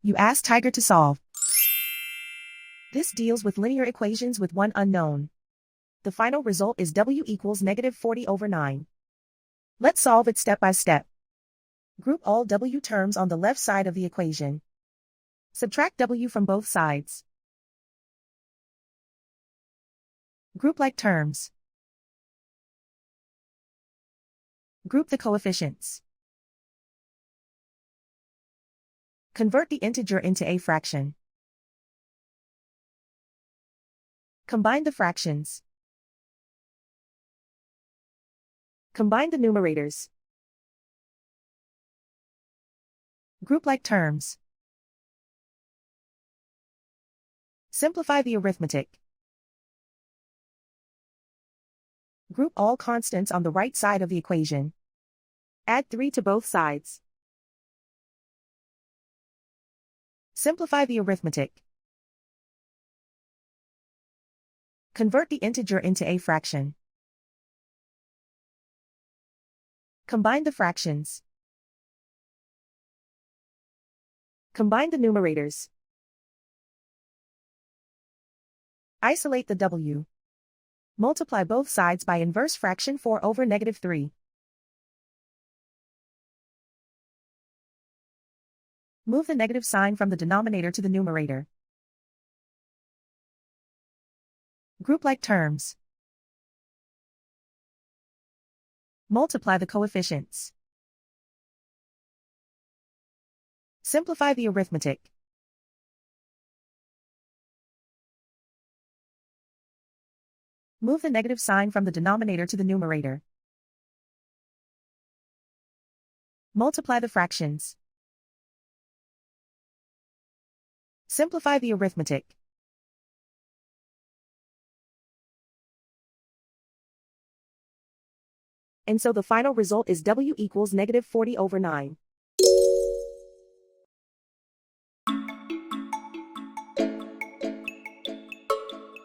You ask Tiger to solve. This deals with linear equations with one unknown. The final result is w equals -40/9. Let's solve it step by step. Group all w terms on the left side of the equation. Subtract w from both sides. Group like terms. Group the coefficients. Convert the integer into a fraction. Combine the fractions. Combine the numerators. Group like terms. Simplify the arithmetic. Group all constants on the right side of the equation. Add 3 to both sides. Simplify the arithmetic. Convert the integer into a fraction. Combine the fractions. Combine the numerators. Isolate the w. Multiply both sides by inverse fraction 4/-3. Move the negative sign from the denominator to the numerator. Group like terms. Multiply the coefficients. Simplify the arithmetic. Move the negative sign from the denominator to the numerator. Multiply the fractions. Simplify the arithmetic. And so the final result is w equals -40/9.